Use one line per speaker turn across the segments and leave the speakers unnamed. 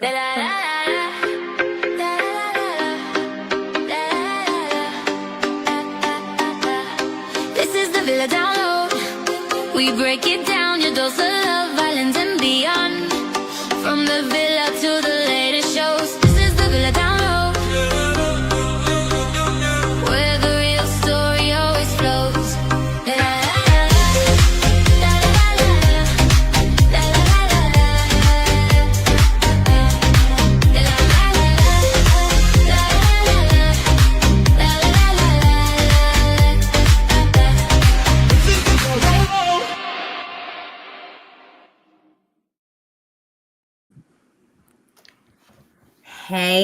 This is the Villa Download. We break it down, your dose of love, violence and beyond. From the villa to the latest shows. This is the Villa Download, where the real story always flows.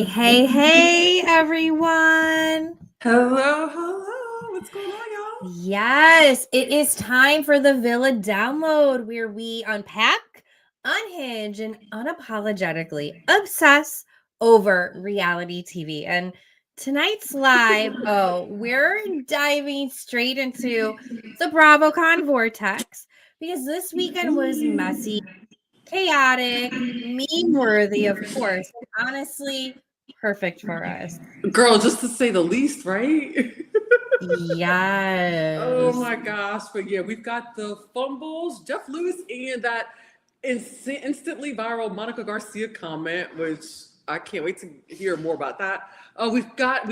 Hey, everyone.
Hello. What's going on, y'all?
Yes, it is time for the Villa Download, where we unpack, unhinge, and unapologetically obsess over reality TV. And tonight's live, we're diving straight into the BravoCon vortex, because this weekend was messy, chaotic, meme-worthy, of course, and honestly, perfect for us.
Girl, just to say the least, right?
Yes.
Oh my gosh. But yeah, we've got the fumbles, Jeff Lewis, and that instantly viral Monica Garcia comment, which I can't wait to hear more about that. We got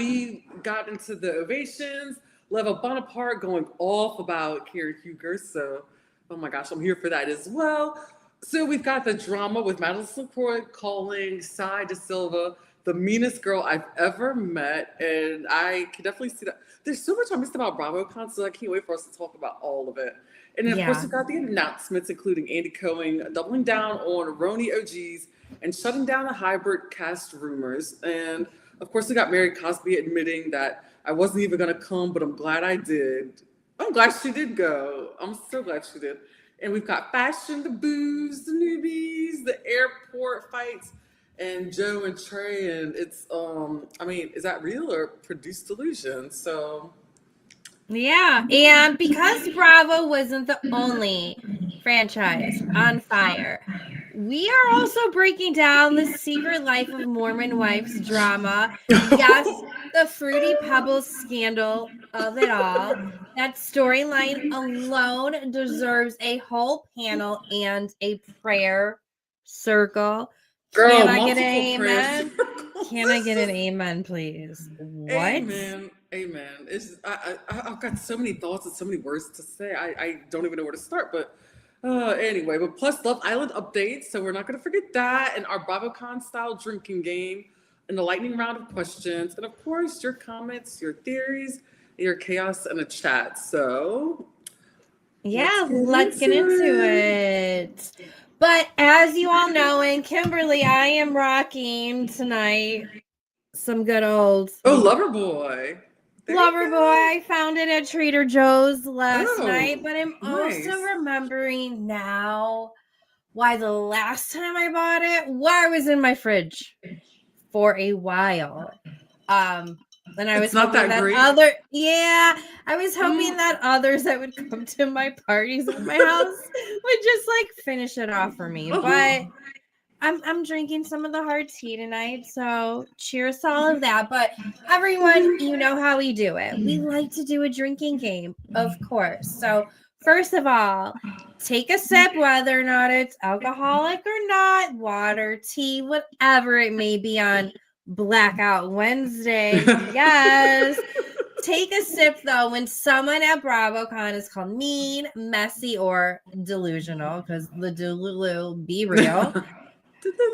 into the ovations, Leva Bonaparte going off about Karen Huger. So, oh my gosh, I'm here for that as well. So we've got the drama with Madison calling Sai De Silva the meanest girl I've ever met. And I can definitely see that. There's so much I missed about BravoCon, so I can't wait for us to talk about all of it. And then, of course, we've got the announcements, including Andy Cohen doubling down on RHONY OGs and shutting down the hybrid cast rumors. And, of course, we got Mary Cosby admitting that I wasn't even going to come, but I'm glad I did. I'm glad she did go. I'm so glad she did. And we've got fashion, the booze, the newbies, the airport fights, and Joe and Trey. And it's, is that real or produced delusion? So.
Yeah. And because Bravo wasn't the only franchise on fire, we are also breaking down the secret life of Mormon wives drama. Yes, the Fruity Pebbles scandal of it all. That storyline alone deserves a whole panel and a prayer circle.
Girl,
Can I get an amen? Can I get an amen, please? What?
Amen. I've got so many thoughts and so many words to say. I don't even know where to start. But anyway, but plus Love Island updates. So we're not going to forget that. And our BravoCon style drinking game and the lightning round of questions. And of course, your comments, your theories, your chaos in the chat. So
yeah, let's get into it. But as you all know, and Kimberly, I am rocking tonight some good old
Loverboy.
Loverboy. I found it at Trader Joe's last night, but I'm also remembering now why the last time I bought it, why it was in my fridge for a while. And I was hoping that I was hoping that others that would come to my parties at my house would just like finish it off for me. But I'm drinking some of the hard tea tonight, so cheers to all of that. But everyone, you know how we do it. We like to do a drinking game, of course. So first of all, take a sip, whether or not it's alcoholic or not, water, tea, whatever it may be on Blackout Wednesday. Yes. Take a sip, though, when someone at BravoCon is called mean, messy, or delusional, because the delulu be real.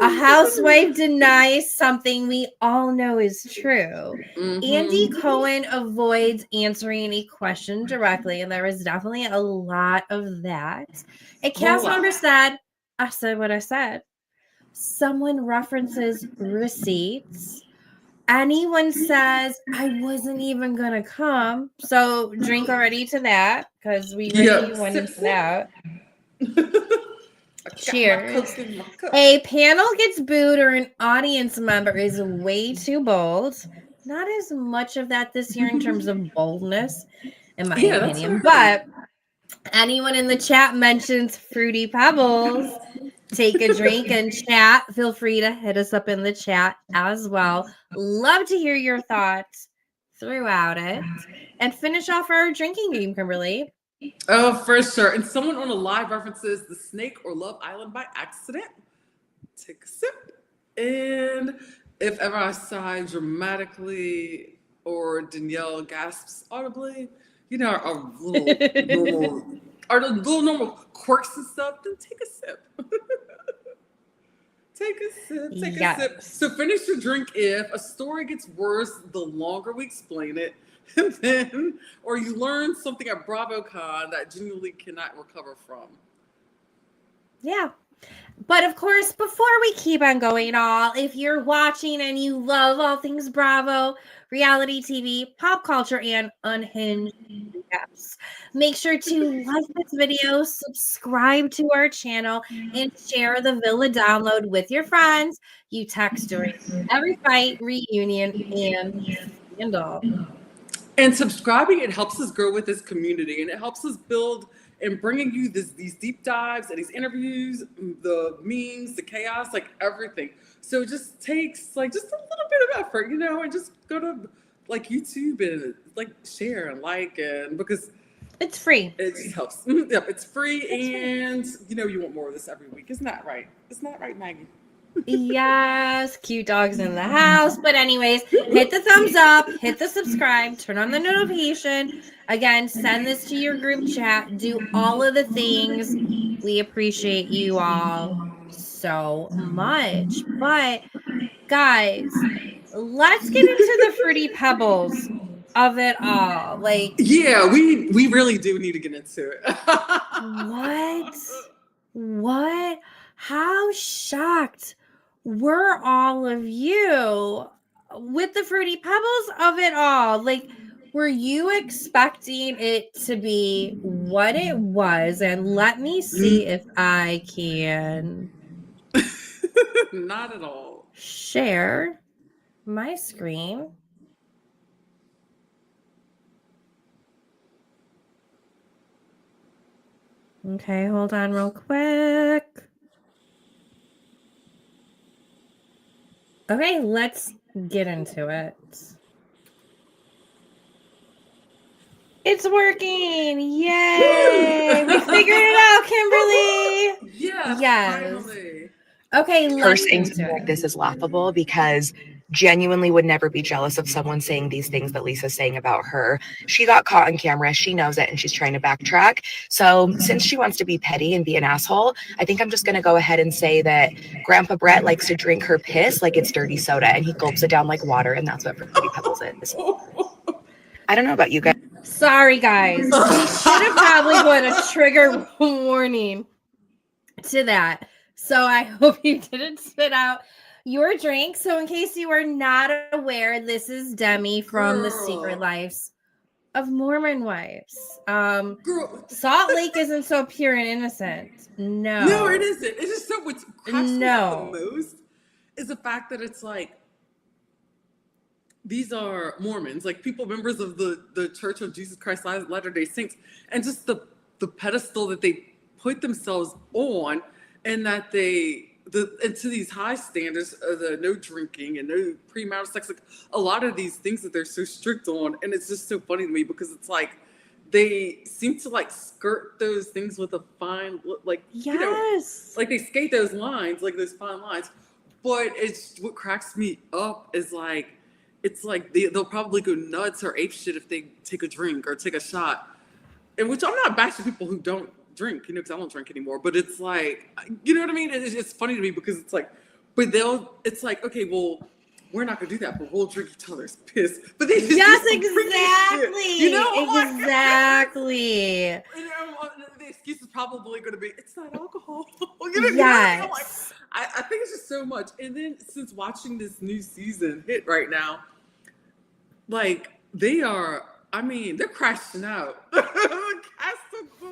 A housewife denies something we all know is true. Mm-hmm. Andy Cohen avoids answering a question directly, and there was definitely a lot of that. A cast member said, I said what I said. Someone references receipts. Anyone says, I wasn't even going to come. So drink already to that, because we really went into that. Cheers. A panel gets booed or an audience member is way too bold. Not as much of that this year in terms of boldness, in my opinion. But anyone in the chat mentions Fruity Pebbles, take a drink and chat. Feel free to hit us up in the chat as well. Love to hear your thoughts throughout it. And finish off our drinking game, Kimberly.
Oh, for sure. And someone on the live references The Snake or Love Island by accident. Take a sip. And if ever I sigh dramatically or Danielle gasps audibly, you know, our little normal quirks and stuff, then take a sip. Take a sip, take a sip. So finish your drink if a story gets worse the longer we explain it. And then, or you learn something at BravoCon that genuinely cannot recover from.
Yeah. But of course, before we keep on going all, if you're watching and you love all things Bravo, reality TV, pop culture, and unhinged recaps, make sure to like this video, subscribe to our channel, and share the Villa download with your friends you text during every fight, reunion, and scandal.
And subscribing, it helps us grow with this community, and it helps us build and bringing you these deep dives and these interviews, the memes, the chaos, like everything. So it just takes like just a little bit of effort, you know, and just go to like YouTube and like share and like, and because
it's free.
It just helps. Yep, it's free, and you know you want more of this every week. Isn't that right? Isn't that right, Maggie?
Yes, cute dogs in the house. But anyways, hit the thumbs up, hit the subscribe, turn on the notification. Again, send this to your group chat. Do all of the things. We appreciate you all so much. But guys, let's get into the Fruity Pebbles of it all. Like,
yeah, we really do need to get into it.
What? How shocked were all of you with the Fruity Pebbles of it all? Like, were you expecting it to be what it was? And let me see if I can
not at all
share my screen. Okay, hold on real quick. Okay, let's get into it. It's working! Yay! We figured it out, Kimberly!
Yes. Finally.
Okay, let's
saying something like this is laughable because genuinely would never be jealous of someone saying these things that Lisa's saying about her. She got caught on camera. She knows it, and she's trying to backtrack. So since she wants to be petty and be an asshole, I think I'm just going to go ahead and say that Grandpa Brett likes to drink her piss like it's dirty soda, and he gulps it down like water, and that's what Fruity Pebbles is. I don't know about you guys.
Sorry, guys. We should have probably put a trigger warning to that. So I hope you didn't spit out your drink. So in case you are not aware, this is Demi from The Secret Lives of Mormon Wives. Salt Lake isn't so pure and innocent. No,
it isn't. It's just so what's cracks me up the most is the fact that it's like these are Mormons, like people members of the Church of Jesus Christ Latter-day Saints, and just the pedestal that they put themselves on, and that into these high standards of the no drinking and no premarital sex, like a lot of these things that they're so strict on. And it's just so funny to me because it's like they seem to like skirt those things with a fine, like, you know, like they skate those lines, like those fine lines. But it's what cracks me up is like, it's like they'll probably go nuts or ape shit if they take a drink or take a shot. And which I'm not bashing people who don't drink, you know, because I don't drink anymore. But it's like, you know what I mean? It's funny to me because it's like, but it's like, okay, well, we're not gonna do that, but we'll drink each other's piss. But they just
exactly.
You know,
exactly.
And, the excuse is probably gonna be, it's not alcohol. You know,
yes.
You know, like, I think it's just so much. And then since watching this new season hit right now, like they're crashing out.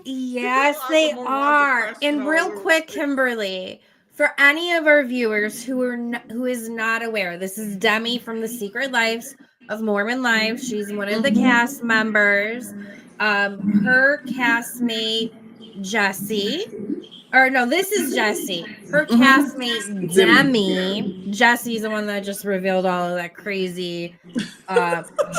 Yes, they are. And real quick, Kimberly, for any of our viewers who is not aware, this is Demi from The Secret Lives of Mormon Lives. She's one of the cast members. Her castmate Jesse, or no, this is Jessie. Her castmate Demi. Jessie's the one that just revealed all of that crazy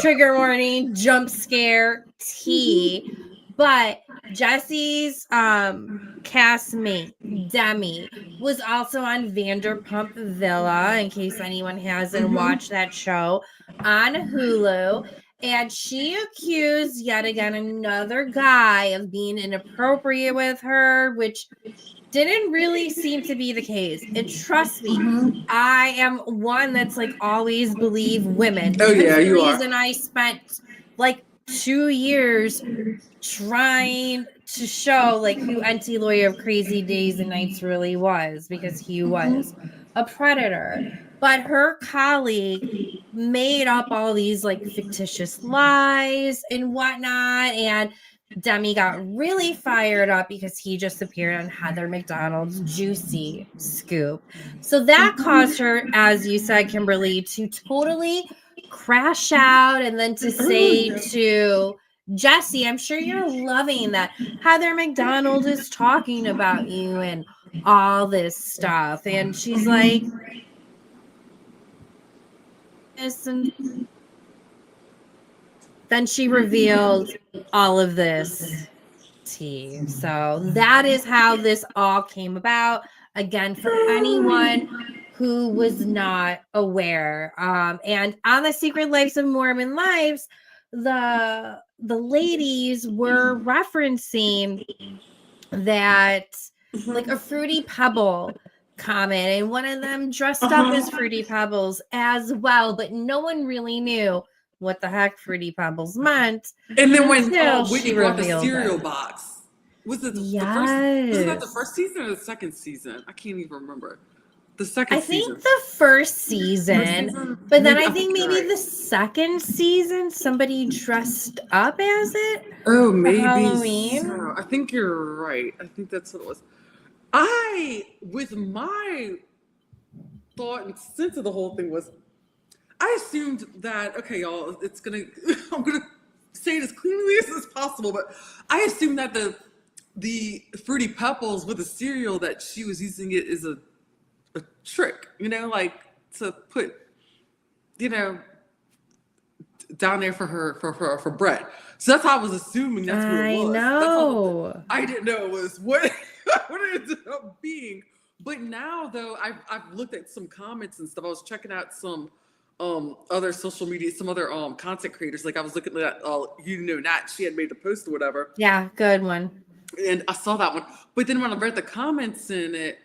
trigger warning, jump scare tea. But Jessie's castmate Demi was also on Vanderpump Villa, in case anyone hasn't watched that show on Hulu. And she accused yet again another guy of being inappropriate with her, which didn't really seem to be the case. And trust me, I am one that's like always believe women.
Oh yeah,
the
you
reason
are.
I spent like 2 years trying to show like who Auntie Lawyer of Crazy Days and Nights really was, because he was a predator. But her colleague made up all these like fictitious lies and whatnot, and Demi got really fired up because he just appeared on Heather McDonald's Juicy Scoop. So that caused her, as you said, Kimberly, to totally crash out and then to say to Jessie, I'm sure you're loving that Heather McDonald is talking about you and all this stuff. And she's like, and then she revealed all of this tea. So that is how this all came about. Again, for anyone who was not aware. And on the Secret Lives of Mormon Lives, the ladies were referencing that like a Fruity Pebble comment, and one of them dressed up as Fruity Pebbles as well, but no one really knew what the heck Fruity Pebbles meant.
And then when
Whitney
brought the cereal box, was it the first? Was that the first season or the second season? I can't even remember. The second season.
I think the first season, but then I think maybe the second season somebody dressed up as it.
Oh, maybe
Halloween.
So. I think you're right. I think that's what it was. With my thought and sense of the whole thing was, I assumed that, okay, y'all, I'm gonna say it as cleanly as possible, but I assumed that the Fruity Pebbles with the cereal, that she was using it as a trick, like to put, down there for her for Brett. So that's how I was assuming that's what it was.
I know.
I didn't know it was what it ended up being. But now though, I've looked at some comments and stuff. I was checking out some other social media, some other content creators. Like I was looking at Nat, she had made the post or whatever.
Yeah, good one.
And I saw that one. But then when I read the comments in it,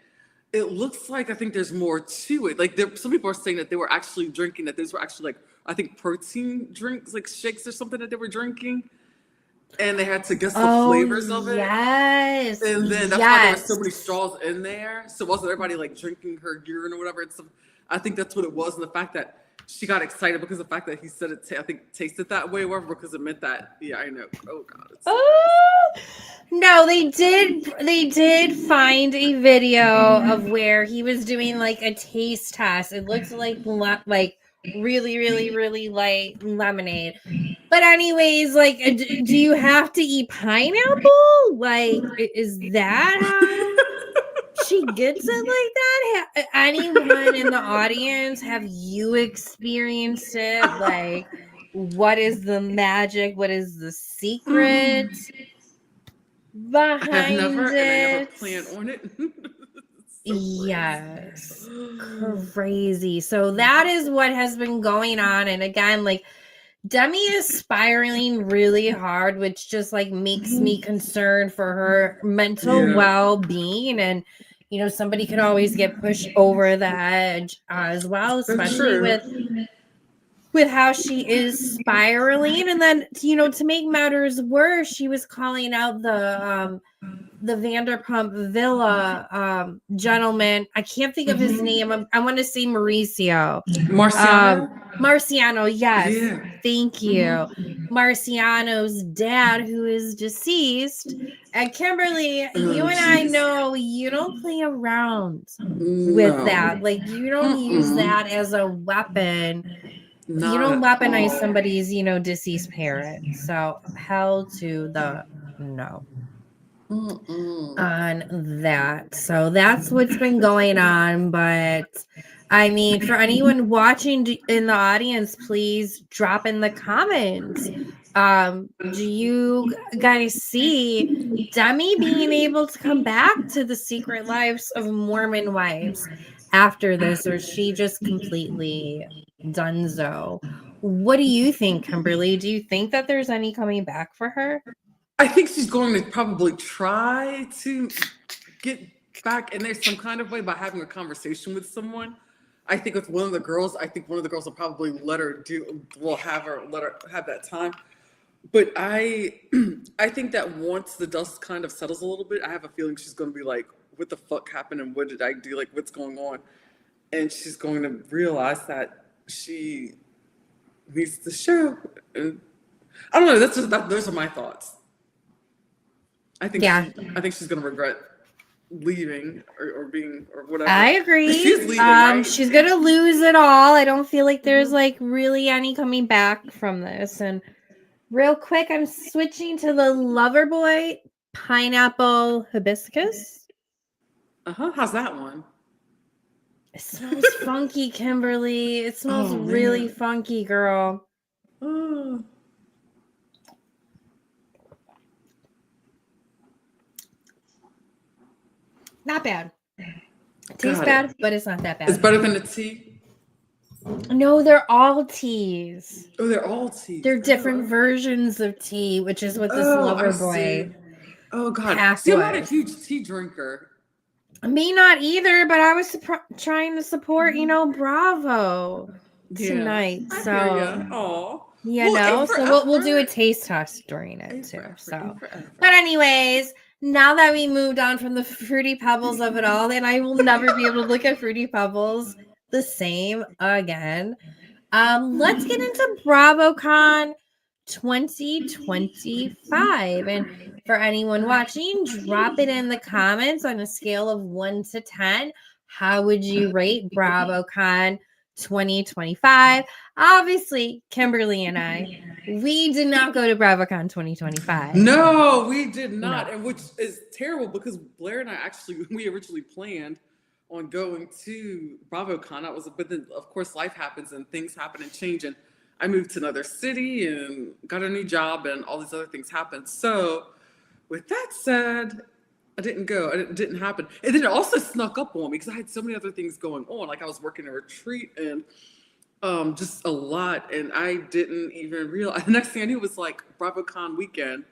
it looks like I think there's more to it. Like some people are saying that they were actually drinking, that these were actually like, I think protein drinks, like shakes or something that they were drinking. And they had to guess the flavors of it.
Yes.
And then that's why there were so many straws in there. So wasn't everybody like drinking her urine or whatever? I think that's what it was. And the fact that she got excited because of the fact that he said it, I think tasted that way, or whatever, because it meant that, yeah, I know. Oh God.
No, they did find a video of where he was doing like a taste test. It looks like really, really, really light lemonade. But anyways, like, do you have to eat pineapple? Like, is that how she gets it like that? Anyone in the audience, have you experienced it? Like, what is the magic? What is the secret behind it?
I never planned on it.
Yes. Crazy. So that is what has been going on. And again, like, Demi is spiraling really hard, which just like makes me concerned for her mental well-being. And somebody could always get pushed over the edge as well, especially with how she is spiraling. And then to make matters worse, she was calling out the Vanderpump Villa gentleman. I can't think of his name. I want to say Mauricio. Marciano, yes. Yeah. Thank you. Marciano's dad, who is deceased. And Kimberly, you and I know you don't play around with that. Like, you don't use that as a weapon. You don't weaponize somebody's, deceased parent. So hell to the no. on that. So that's what's been going on. But I mean, for anyone watching in the audience, please drop in the comments. Do you guys see Demi being able to come back to the secret lives of Mormon wives after this, or is she just completely donezo? What do you think, Kimberly? Do you think that there's any coming back for her?
I think she's going to probably try to get back in there some kind of way by having a conversation with someone. I think with one of the girls, I think one of the girls will probably let her have that time. But I think that once the dust kind of settles a little bit, I have a feeling she's going to be like, what the fuck happened and what did I do? Like, what's going on? And she's going to realize that she needs to show. And I don't know. Those are my thoughts. I think she's going to regret leaving or being or whatever.
I agree.
She's leaving, right?
She's going to lose it all. I don't feel like there's like really any coming back from this. And real quick, I'm switching to the Loverboy Pineapple Hibiscus.
How's that one?
It smells funky, Kimberly. It smells really funky, girl.
Oh.
Not bad. It tastes bad, but it's not that bad.
It's better than the tea?
No, they're all teas.
Oh, they're all teas.
They're different versions of tea, which is what this Loverboy.
Oh, God. See, I'm not a huge tea drinker.
Me not either, but I was trying to support, Bravo tonight. So, we'll do a taste test during it too. But anyways, now that we moved on from the Fruity Pebbles of it all, and I will never be able to look at Fruity Pebbles the same again. Let's get into BravoCon 2025. And for anyone watching, drop it in the comments on a scale of 1 to 10. How would you rate BravoCon 2025? Obviously, Kimberly and I, we did not go to BravoCon 2025.
No, we did not. No. And which is terrible because Blair and I we originally planned on going to BravoCon. But then of course life happens and things happen and change. And I moved to another city and got a new job and all these other things happened. So with that said, I didn't go. It didn't happen. And then it also snuck up on me because I had so many other things going on. Like I was working a retreat and just a lot. And I didn't even realize. The next thing I knew was like BravoCon weekend.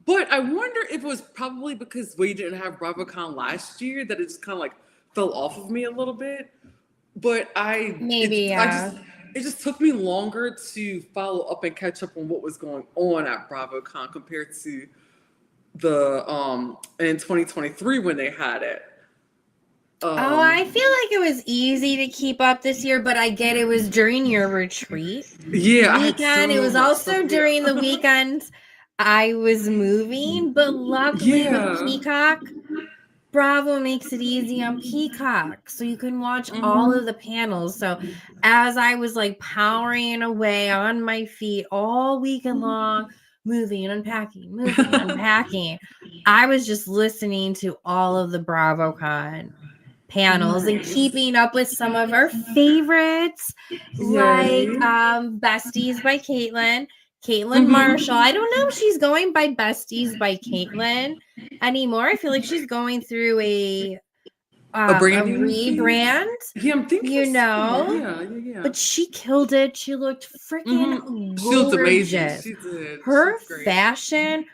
But I wonder if it was probably because we didn't have BravoCon last year that it just kind of like fell off of me a little bit. But it just took me longer to follow up and catch up on what was going on at BravoCon compared to the in 2023 when they had it.
I feel like it was easy to keep up this year, but I get it was during your retreat.
Yeah.
Weekend. It was also during the weekend I was moving, but luckily with Peacock, Bravo makes it easy on Peacock, so you can watch all of the panels. So as I was like powering away on my feet all weekend long, moving and unpacking, I was just listening to all of the BravoCon panels and keeping up with some of our favorites, like Besties by Caitlin Marshall. I don't know if she's going by Besties by Caitlin anymore. I feel like she's going through a rebrand.
Yeah, I'm thinking
Yeah. But she killed it. She looked freaking gorgeous. She looked amazing.
She did.
Her fashion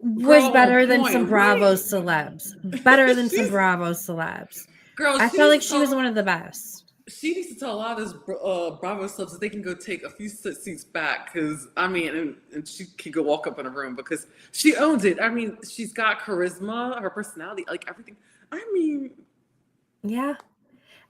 was better than some Bravo celebs. Better than some Bravo celebs.
Girl,
I felt like she was one of the best.
She needs to tell a lot of those Bravo subs that they can go take a few seats back because, and she can go walk up in a room because she owns it. She's got charisma, her personality, like everything.
Yeah.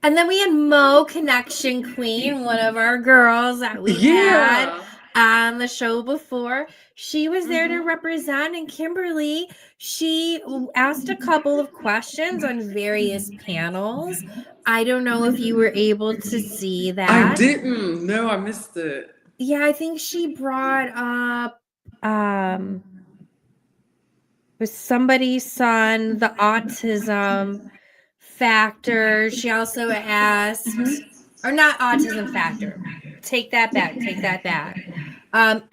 And then we had Mo Connection Queen, one of our girls that we had on the show before. She was there to represent, and Kimberly, she asked a couple of questions on various panels. I don't know if you were able to see that.
I didn't. No, I missed it.
Yeah, I think she brought up with somebody's son, the autism factor. She also asked, or not autism factor. Take that back.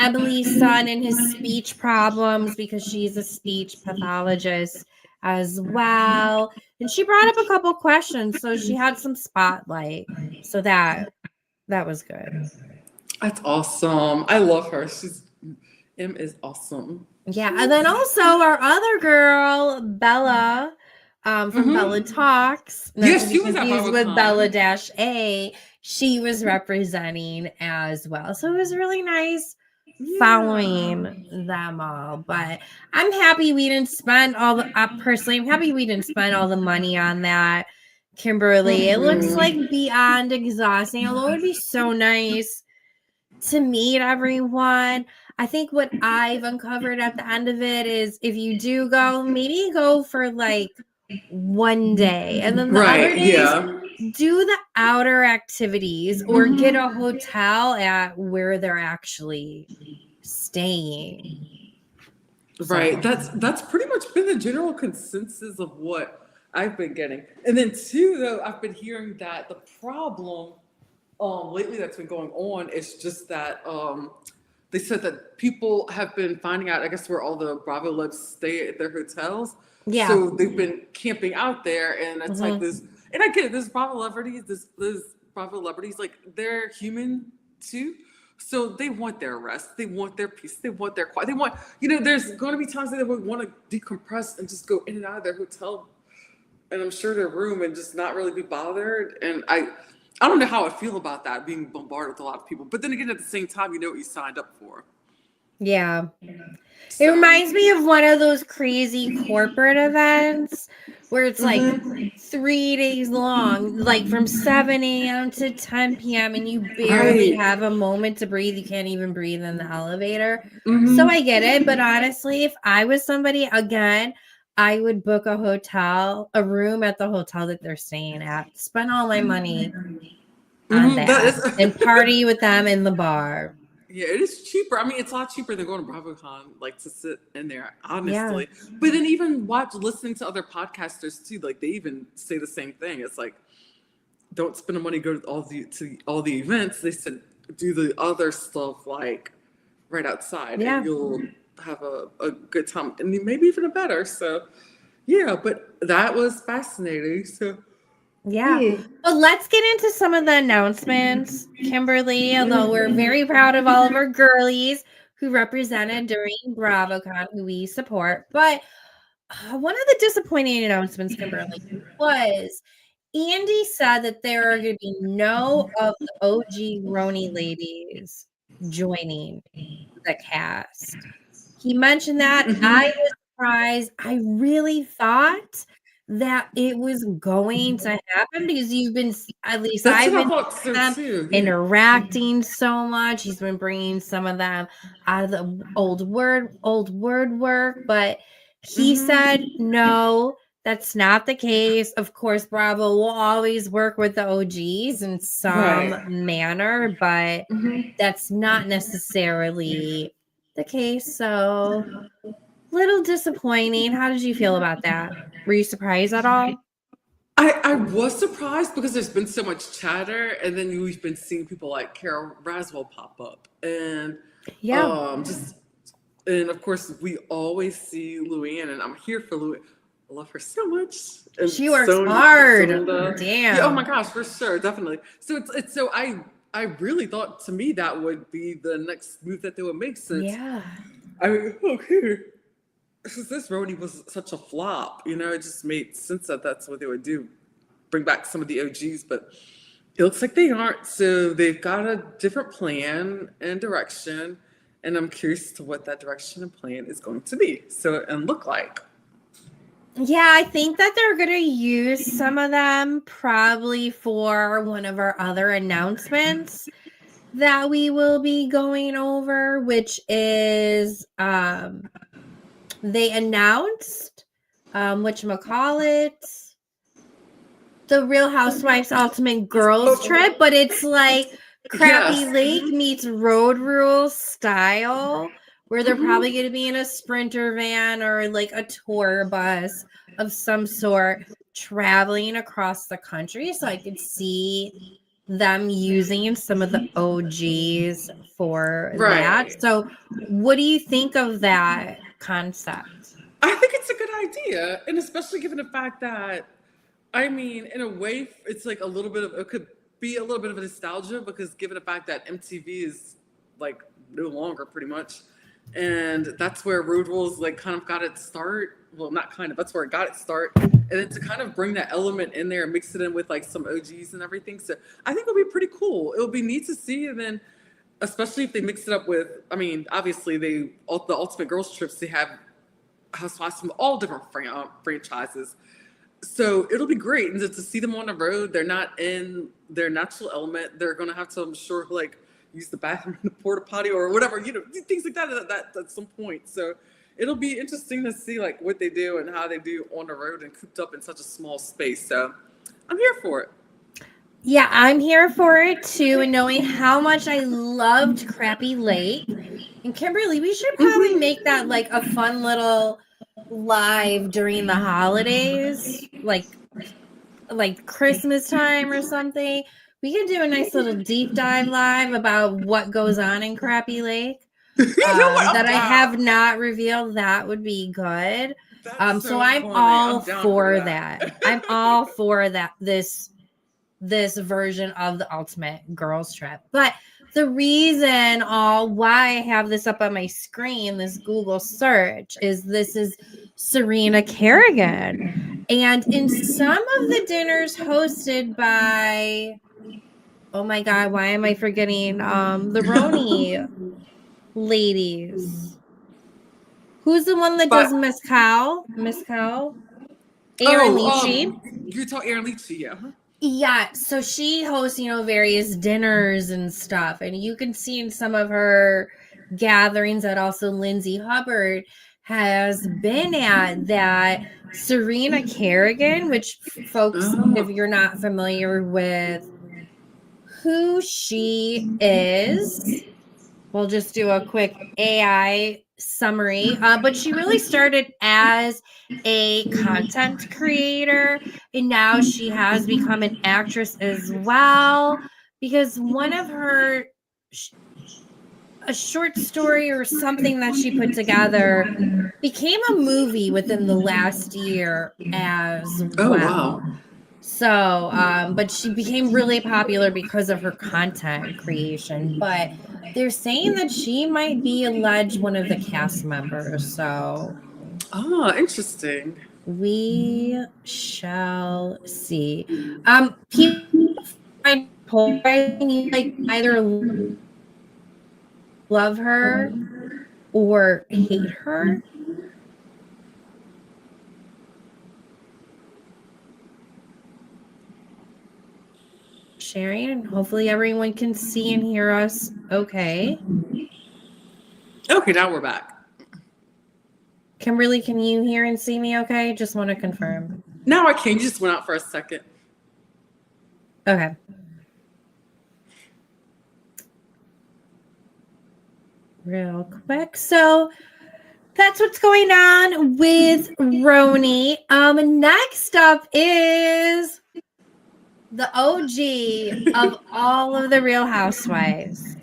Emily's son and his speech problems, because she's a speech pathologist as well. And she brought up a couple questions, so she had some spotlight. So that was good.
That's awesome. I love her. M is awesome.
Yeah, and then also our other girl, Bella, from Bella Talks.
Yes, she was at BravoCon.
With Bella-A. She was representing as well. So it was really nice following them all. But I'm happy we didn't spend personally, I'm happy we didn't spend all the money on that, Kimberly. It looks like beyond exhausting, although it would be so nice to meet everyone. I think what I've uncovered at the end of it is, if you do go, maybe go for like one day, and then the other days do the outer activities, or get a hotel at where they're actually staying.
Right. That's pretty much been the general consensus of what I've been getting. And then too, though, I've been hearing that the problem lately that's been going on is just that they said that people have been finding out, I guess, where all the Bravo Lebs stay at their hotels. Yeah. So they've been camping out there, and it's like this. And I get it. This Bravo celebrities, like, they're human too. So they want their rest. They want their peace. They want their quiet. They want, there's going to be times that they would want to decompress and just go in and out of their hotel, and I'm sure their room, and just not really be bothered. And I don't know how I feel about that, being bombarded with a lot of people. But then again, at the same time, you know what you signed up for.
Yeah. So. It reminds me of one of those crazy corporate events where it's like 3 days long, like from 7 a.m. to 10 p.m. and you barely have a moment to breathe. You can't even breathe in the elevator. So I get it. But honestly, if I was somebody, again, I would book a room at the hotel that they're staying at, spend all my money on that and party with them in the bar.
Yeah, it is cheaper. I mean, it's a lot cheaper than going to BravoCon, like, to sit in there, honestly. Yeah. But then even listening to other podcasters too, like, they even say the same thing. It's like, don't spend the money, go to all the events. They said, do the other stuff, like, right outside, and you'll have a good time, and maybe even a better. So, yeah, but that was fascinating. So.
Yeah. But let's get into some of the announcements, Kimberly, although we're very proud of all of our girlies who represented during BravoCon, who we support. But one of the disappointing announcements, Kimberly, was Andy said that there are going to be no of the OG RHONY ladies joining the cast. He mentioned that. I was surprised. I really thought that it was going to happen, because you've been, at least I've been interacting so much. He's been bringing some of them out of the old word work, but he said no, that's not the case. Of course, Bravo will always work with the OGs in some manner, but that's not necessarily the case. So little disappointing. How did you feel about that? Were you surprised at all?
I was surprised, because there's been so much chatter, and then we've been seeing people like Carol Raswell pop up, and and of course we always see Luann, and I'm here for Luann. I love her so much. And
she works hard. Damn.
Yeah, oh my gosh, for sure, definitely. So it's so I really thought, to me, that would be the next move that they would make, since since this RHONY was such a flop, it just made sense that that's what they would do, bring back some of the OGs, but it looks like they aren't. So they've got a different plan and direction, and I'm curious to what that direction and plan is going to be, and look like.
Yeah, I think that they're going to use some of them probably for one of our other announcements that we will be going over, which is they announced whatchamacallit, the Real Housewives Ultimate Girls Trip, but it's like Crappy Lake meets Road Rules style, where they're probably going to be in a Sprinter van or like a tour bus of some sort traveling across the country. So I could see them using some of the OGs for that. So what do you think of that concept?
I think it's a good idea. And especially given the fact that, I mean, in a way, it's like a little bit of, it could be a little bit of a nostalgia because given the fact that MTV is like no longer pretty much. And that's where Road Rules like kind of got its start. Well, not kind of, that's where it got its start. And then to kind of bring that element in there and mix it in with like some OGs and everything. So I think it'll be pretty cool. It'll be neat to see. And then especially if they mix it up with, I mean, obviously the Ultimate Girls Trips, they have housewives from all different franchises. So it'll be great. And to see them on the road, they're not in their natural element. They're going to have to, I'm sure, like use the bathroom in the porta potty or whatever, you know, things like that at some point. So it'll be interesting to see like what they do and how they do on the road and cooped up in such a small space. So I'm here for it.
Yeah, I'm here for it too. And knowing how much I loved Crappy Lake. And Kimberly, we should probably make that like a fun little live during the holidays, like Christmas time or something. We can do a nice little deep dive live about what goes on in Crappy Lake that I have not revealed. That would be good. So I'm all for that. I'm all for that. This version of the Ultimate Girls Trip. But the reason why I have this up on my screen, this Google search, is this is Serena Kerrigan. And in some of the dinners hosted by, oh my God, why am I forgetting the RHONY ladies? Who's the one that does Miss Cow? Erin Leachy.
You talk Erin Leachy, yeah.
Yeah, so she hosts, various dinners and stuff. And you can see in some of her gatherings that also Lindsay Hubbard has been at, that Serena Kerrigan, which folks, if you're not familiar with who she is, we'll just do a quick AI summary. But she really started as a content creator, and now she has become an actress as well, because one of her a short story or something that she put together became a movie within the last year as well. Wow. So, but she became really popular because of her content creation. But they're saying that she might be alleged one of the cast members. So,
interesting.
We shall see. People find polarizing, like either love her or hate her. Sharing, and hopefully everyone can see and hear us okay.
Okay, now we're back.
Kimberly, can you hear and see me okay? Just want to confirm.
Now I can. You just went out for a second.
Okay. Real quick. So that's what's going on with RHONY. Next up is the OG of all of the Real Housewives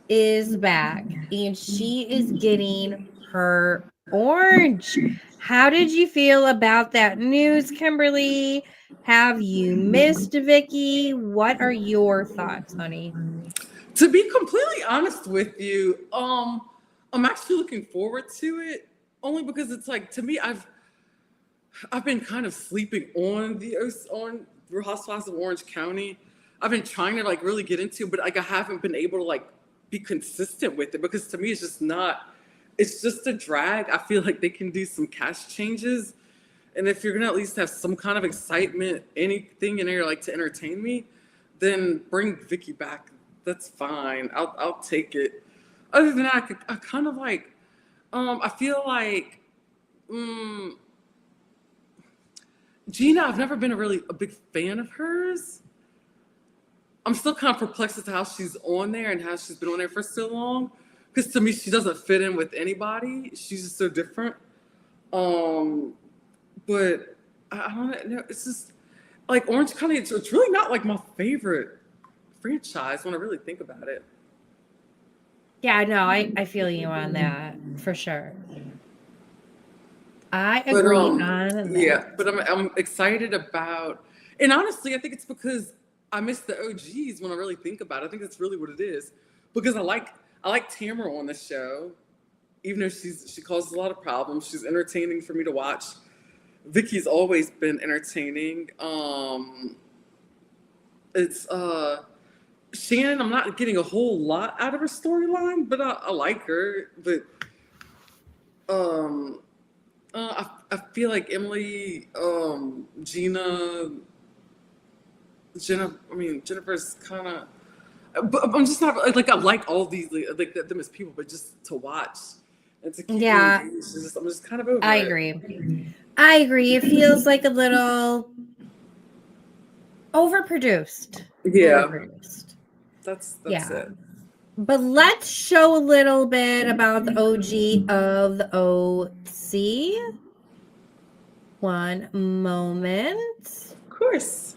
is back, and she is getting her orange. How did you feel about that news, Kimberly? Have you missed Vicky? What are your thoughts, honey?
To be completely honest with you, I'm actually looking forward to it, only because it's like, to me, I've been kind of sleeping on Real Housewives of Orange County. I've been trying to like really get into, but like I haven't been able to like be consistent with it, because to me it's just a drag. I feel like they can do some cast changes, and if you're gonna at least have some kind of excitement, anything in there like to entertain me, then bring Vicky back. That's fine. I'll take it. Other than that, I kind of like, I feel like, Gina, I've never been a big fan of hers. I'm still kind of perplexed as to how she's on there and how she's been on there for so long. because to me she doesn't fit in with anybody. She's just so different. But I don't know. It's just like Orange County. It's really not like my favorite franchise when I really think about it.
Yeah, no, I feel you on that for sure. I agree on that.
Yeah, but I'm excited about, and honestly, I think it's because I miss the OGs when I really think about it. I think that's really what it is, because I like Tamara on the show, even though she causes a lot of problems. She's entertaining for me to watch. Vicky's always been entertaining. It's Shannon. I'm not getting a whole lot out of her storyline, but I like her. But I feel like Emily, Jennifer's kind of, but I'm just not like, I like all these, like them as people, but just to watch and to keep I'm just kind of over
I
it.
I agree. It feels like a little overproduced.
Yeah.
Overproduced.
That's it.
But let's show a little bit about the OG of the OC. One moment.
Of course.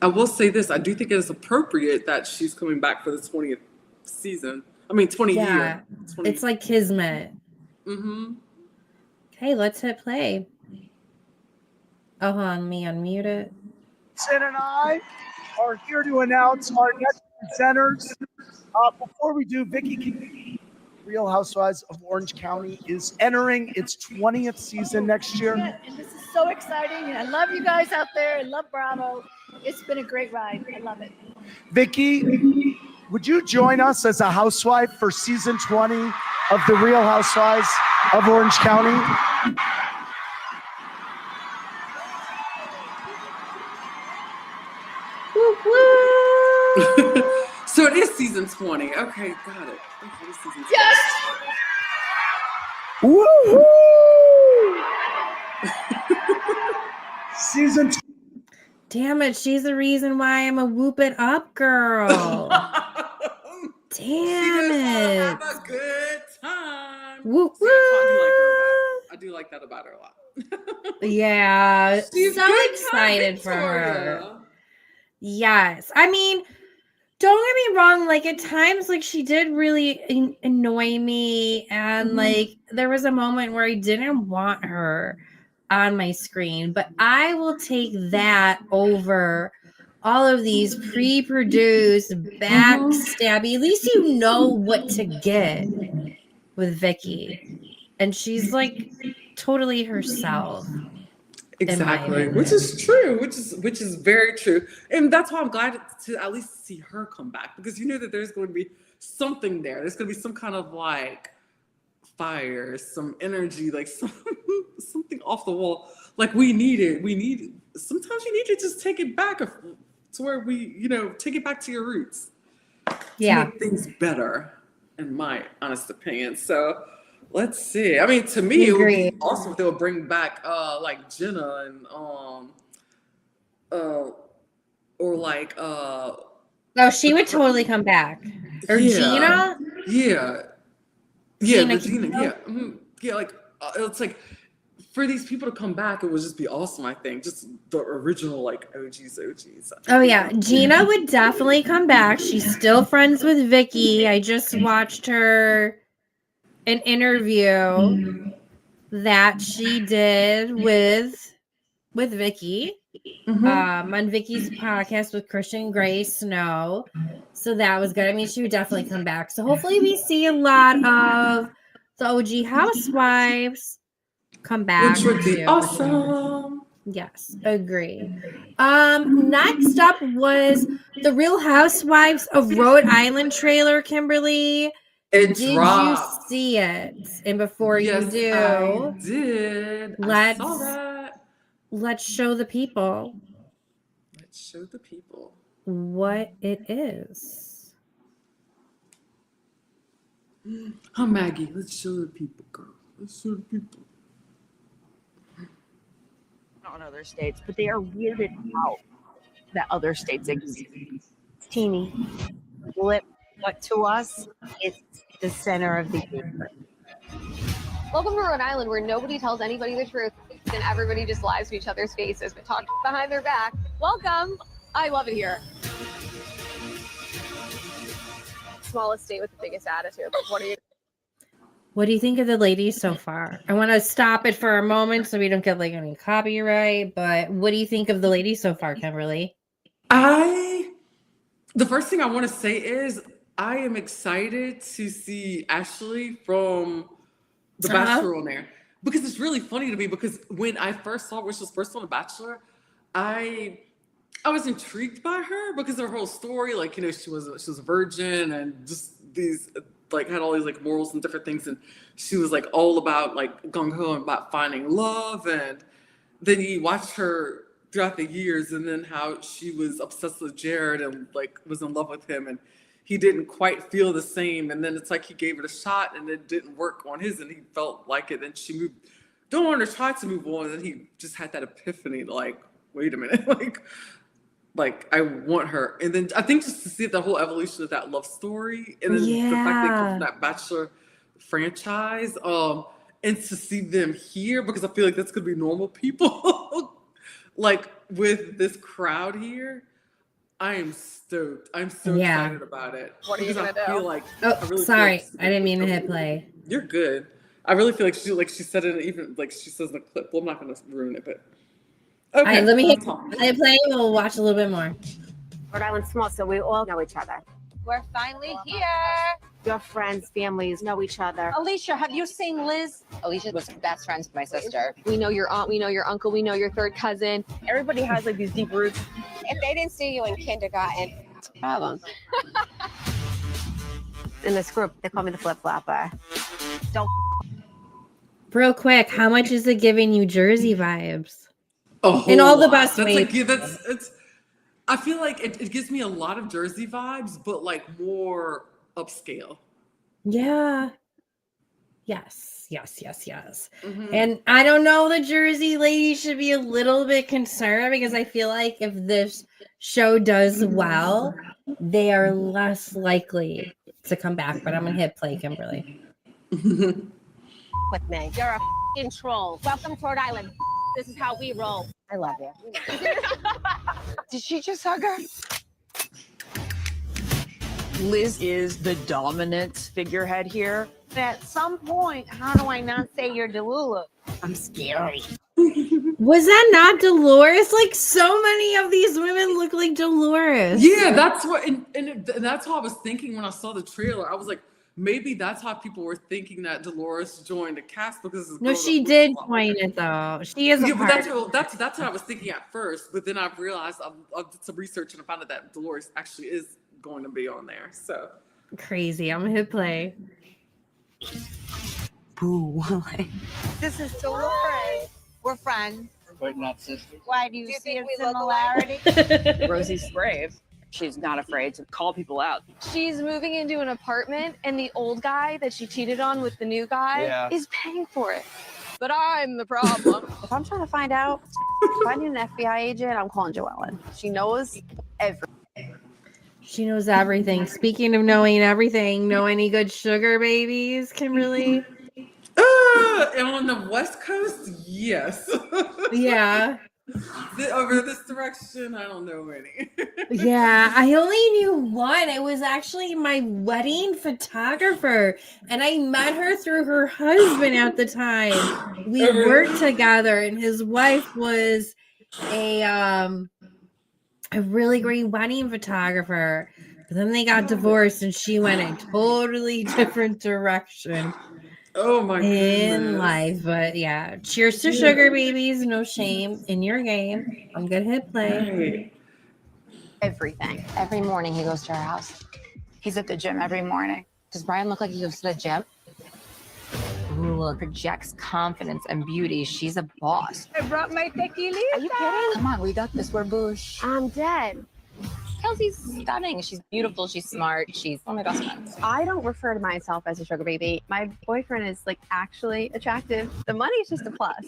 I will say this. I do think it is appropriate that she's coming back for the 20th season. I mean, 20 year. 20.
It's like kismet.
Mm-hmm.
Okay, let's hit play. Oh, hold on, let me unmute it.
Madison and I are here to announce our next presenters. Before we do, Vicky, Real Housewives of Orange County is entering its 20th season next year.
And this is so exciting. And I love you guys out there. I love Bravo. It's been a great ride. I love it.
Vicky, would you join us as a housewife for season 20 of the Real Housewives of Orange County?
So it is season 20. Okay, got it. Okay, season 20.
Yes!
Woo-hoo! Season 20.
Damn it, she's the reason why I'm a whoop it up girl. Damn it.
Have a good time.
Whoop,
See, I do like that about her a lot.
Yeah,
She's
so
good
excited for her.
Victoria.
Yes. I mean, don't get me wrong, like at times like she did really annoy me, and like there was a moment where I didn't want her on my screen, but I will take that over all of these pre-produced backstabby. At least you know what to get with Vicky, and she's like totally herself.
Exactly, which is true, which is very true, and that's why I'm glad to at least see her come back, because you know that there's going to be something there. There's going to be some kind of like fire, some energy, like something off the wall. Like we need it. Sometimes you need to just take it back to where we, take it back to your roots.
Yeah,
to make things better, in my honest opinion. So. Let's see. I mean, to me, it would be awesome if they would bring back like Jenna and or like
oh, she would totally come back. Or
Gina? Yeah.
Gina,
Regina, yeah. Mm-hmm. Yeah, like it's like for these people to come back, it would just be awesome, I think. Just the original like OGs.
Oh yeah. Gina would definitely come back. She's still friends with Vicky. I just watched her an interview that she did with Vicky on Vicky's podcast with Christian Grace Snow. So that was good. I mean, she would definitely come back. So hopefully we see a lot of the OG housewives come back.
Which would be
too.
awesome.
Yes, agree. Next up was the Real Housewives of Rhode Island trailer, Kimberly. Did you see it? And before you do,
I did. I saw that.
Let's show the people.
Let's show the people
what it is.
Oh, Maggie, let's show the people, girl. Let's show the people.
Not in other states, but they are weirded out that other states exist.
teeny blip, but to us, it's the center of the universe.
Welcome to Rhode Island, where nobody tells anybody the truth and everybody just lies to each other's faces but talk behind their back. Welcome. I love it here. Smallest state with the biggest attitude.
What do you think of the ladies so far? I want to stop it for a moment so we don't get like any copyright, but what do you think of the ladies so far, Kimberly?
The first thing I want to say is I am excited to see Ashley from The Bachelor on there, because it's really funny to me, because when I first saw her, she was first on The Bachelor, I was intrigued by her because of her whole story. Like, you know, she was a virgin and just these like had all these like morals and different things, and she was like all about like gung-ho about finding love. And then you watch her throughout the years, and then how she was obsessed with Jared and like was in love with him, and he didn't quite feel the same. And then it's like he gave it a shot and it didn't work on his, and he felt like it. Then she don't want to try to move on, and then he just had that epiphany, like, wait a minute, like I want her. And then I think just to see the whole evolution of that love story, and then the fact they come from that Bachelor franchise, and to see them here, because I feel like that's gonna be normal people, like with this crowd here. I am stoked. I'm so excited about it.
What are you gonna do?
Feel like,
Sorry, I didn't mean to hit play.
You're good. I really feel like she said it, even like she says in the clip. Well, I'm not gonna ruin it, but okay.
All right, let me hit play. We'll watch a little bit more.
Rhode Island's small, so we all know each other.
We're finally here.
Your friends, families know each other.
Alicia, have you seen Liz?
Alicia was best friends with my sister. We know your aunt, we know your uncle, we know your third cousin. Everybody has like these deep roots.
If they didn't see you in kindergarten,
It's a problem.
In this group, they call me the flip-flopper. Don't
Real quick, how much is it giving you Jersey vibes?
In
all the best ways.
I feel like it gives me a lot of Jersey vibes, but like more upscale.
Yeah. Yes.
Mm-hmm.
And I don't know, the Jersey ladies should be a little bit concerned, because I feel like if this show does well, they are less likely to come back. But I'm gonna hit play, Kimberly.
with me. You're a f***ing troll. Welcome to Rhode Island. This is how we roll.
I love you.
Did she just hug her?
Liz is the dominant figurehead here.
At some point, how do I not say you're Delulu?
I'm scary.
Was that not Dolores? Like, so many of these women look like Dolores.
Yeah, that's what, and that's how I was thinking when I saw the trailer. I was like, maybe that's how people were thinking that Dolores joined the cast, because
No, she did join it though. She is.
Yeah, but that's what I was thinking at first. But then I realized I did some research and I found out that Dolores actually is going to be on there. So
crazy. I'm gonna hit play.
Boo.
This is Dolores.
We're friends.
But not sisters.
Why do you
you
see
think
a
we look
similarity?
Rosie's brave. She's not afraid to call people out.
She's moving into an apartment, and the old guy that she cheated on with the new guy is paying for it. But I'm the problem. If I'm trying to find out, if I need an FBI agent, I'm calling Joellen. She knows everything.
She knows everything. Speaking of knowing everything, know any good sugar babies, Kimberly?
and on the West Coast, yes.
Yeah.
Over this direction, I don't know any.
Yeah, I only knew one. It was actually my wedding photographer, and I met her through her husband at the time. We worked together, and his wife was a really great wedding photographer. But then they got divorced, and she went a totally different direction.
Oh my goodness.
In life. But yeah, cheers to sugar babies. No shame in your game. I'm gonna hit play.
Everything. Every morning he goes to our house. He's at the gym every morning. Does Brian look like he goes to the gym? Ooh, projects confidence and beauty. She's a boss.
I brought my tequila.
Are you kidding? Come on, we got this. We're bush. I'm dead. Kelsey's stunning. She's beautiful. She's smart. She's one of my best friends. I don't refer to myself as a sugar baby. My boyfriend is like actually attractive. The money is just a plus.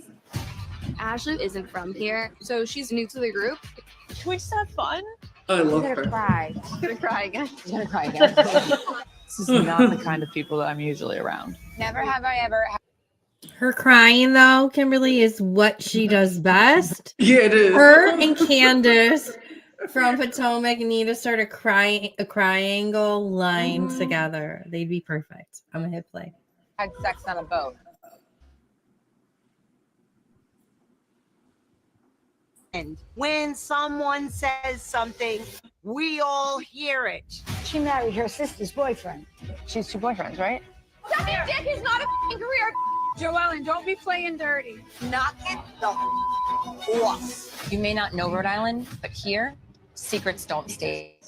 Ashley isn't from here, so she's new to the group.
Can we just have fun?
I love
I'm gonna
her.
cry. I'm gonna cry again.
I'm gonna cry again. This is not the kind of people that I'm usually around.
Never have I ever.
Her crying, though, Kimberly, is what she does best.
Yeah, it is.
Her and Candace from Potomac need to start a triangle line together. They'd be perfect. I'm gonna hit play.
Had sex on a boat.
And when someone says something, we all hear it.
She married her sister's boyfriend.
She has 2 boyfriends, right?
Sucking dick is not a career. Joellen, don't be playing dirty.
Knock it the off.
You may not know Rhode Island, but here, secrets don't stay.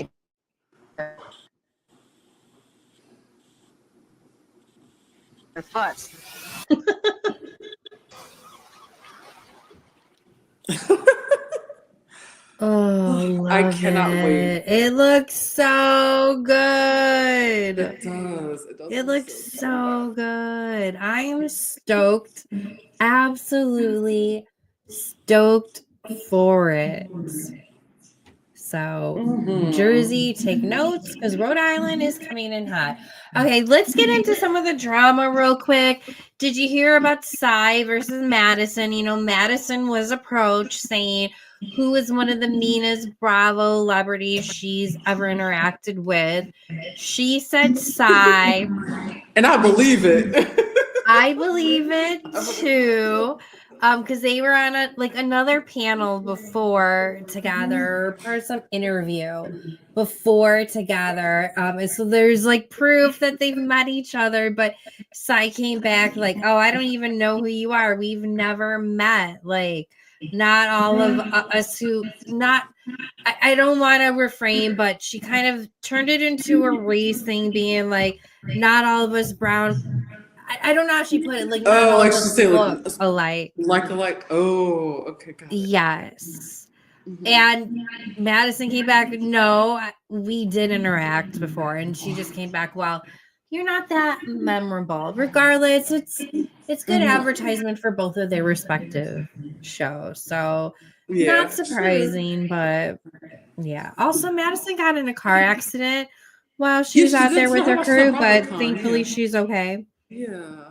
The fuss.
Oh,
I cannot wait.
It looks so good.
It does.
It looks so good. I am stoked. Absolutely stoked for it. So, Jersey, take notes because Rhode Island is coming in hot. Okay, let's get into some of the drama real quick. Did you hear about Cy versus Madison? You know, Madison was approached saying who is one of the meanest Bravo celebrities she's ever interacted with. She said Cy.
And I believe it.
I believe it too. Because they were on another panel before together or some interview before together. And so there's like proof that they've met each other, but Cy came back like, oh, I don't even know who you are. We've never met. Like, not all of us who I don't want to refrain, but she kind of turned it into a race thing, being like, not all of us brown. I don't know how she put it. Like, not all of us look alike.
Like. Oh, okay. Got it.
Yes. And Madison came back. No, we did interact before, and she just came back. Well, you're not that memorable. Regardless, it's good advertisement for both of their respective shows. So not surprising, but yeah. Also, Madison got in a car accident while she was out there with her crew, but thankfully she's okay.
Yeah.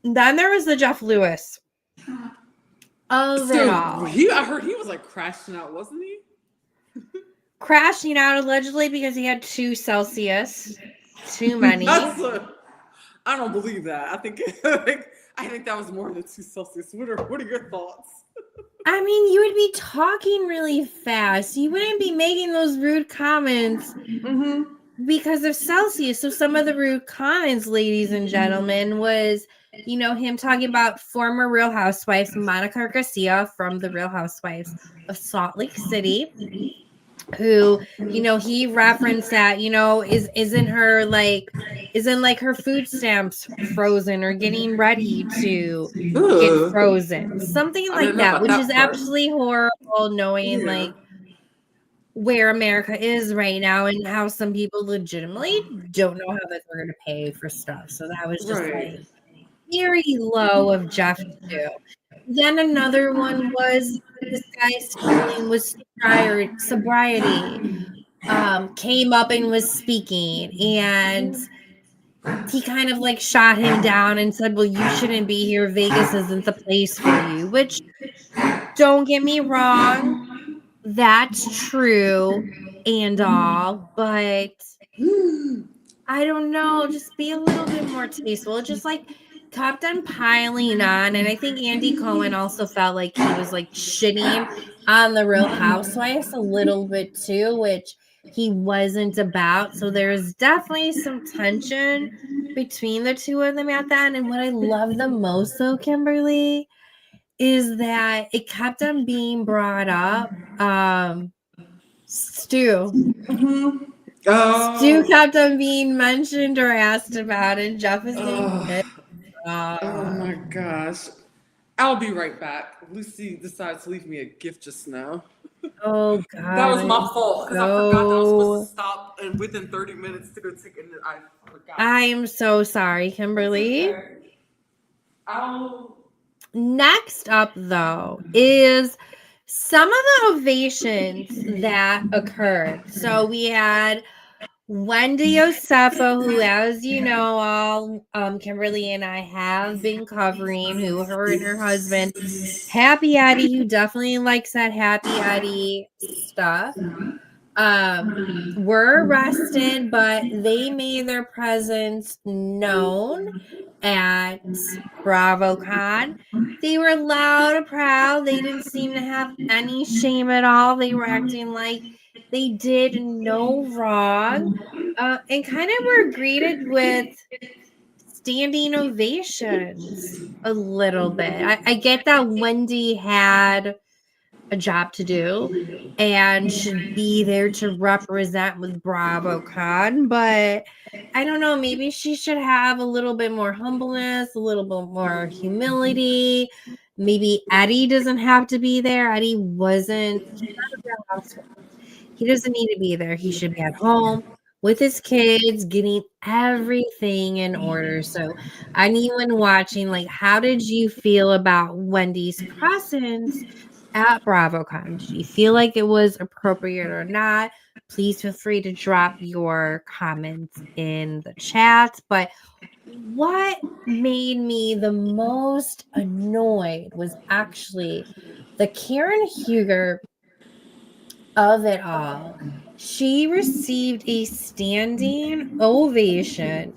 Then there was the Jeff Lewis of it all.
I heard he was like crashing out, wasn't he?
Crashing out allegedly because he had 2 Celsius too many.
I don't believe that. I think that was more than 2 Celsius. What are your thoughts?
I mean, you would be talking really fast. You wouldn't be making those rude comments because of Celsius. So some of the rude comments, ladies and gentlemen, was, you know, him talking about former Real Housewives, Monica Garcia from the Real Housewives of Salt Lake City, who, you know, he referenced that, you know, isn't her food stamps frozen or getting ready to get frozen, something like that, which is absolutely horrible, knowing like where America is right now and how some people legitimately don't know how that they're going to pay for stuff. So that was just like very low of Jeff too. Then another one was this guy struggling with sobriety. Came up and was speaking, and he kind of like shot him down and said, well, you shouldn't be here. Vegas isn't the place for you, which, don't get me wrong, that's true and all, but I don't know, just be a little bit more tasteful. It just like kept on piling on, and I think Andy Cohen also felt like he was like shitting on the Real Housewives a little bit too, which he wasn't about. So there's definitely some tension between the two of them at that. And what I love the most though, Kimberly, is that it kept on being brought up. Stu. Stu kept on being mentioned or asked about, and Jeff is getting
oh my gosh. I'll be right back. Lucy decided to leave me a gift just now.
Oh God.
That was my fault because I forgot that I was supposed to stop and within 30 minutes to go take it. I forgot.
I am so sorry, Kimberly.
Okay.
Next up, though, is some of the ovations that occurred. So we had Wendy Yosefa, who, as you know, all Kimberly and I have been covering, who her and her husband, Happy Eddie, who definitely likes that Happy Eddie stuff, were arrested, but they made their presence known at BravoCon. They were loud and proud. They didn't seem to have any shame at all. They were acting like they did no wrong, and kind of were greeted with standing ovations a little bit. I get that Wendy had a job to do and should be there to represent with BravoCon, but I don't know, maybe she should have a little bit more humbleness, a little bit more humility. Maybe Eddie doesn't have to be there. Eddie wasn't, he's not a real housewife. He doesn't need to be there. He should be at home with his kids, getting everything in order. So anyone watching, like, how did you feel about Wendy's presence at BravoCon? Did you feel like it was appropriate or not? Please feel free to drop your comments in the chat. But what made me the most annoyed was actually the Karen Huger of it all. She received a standing ovation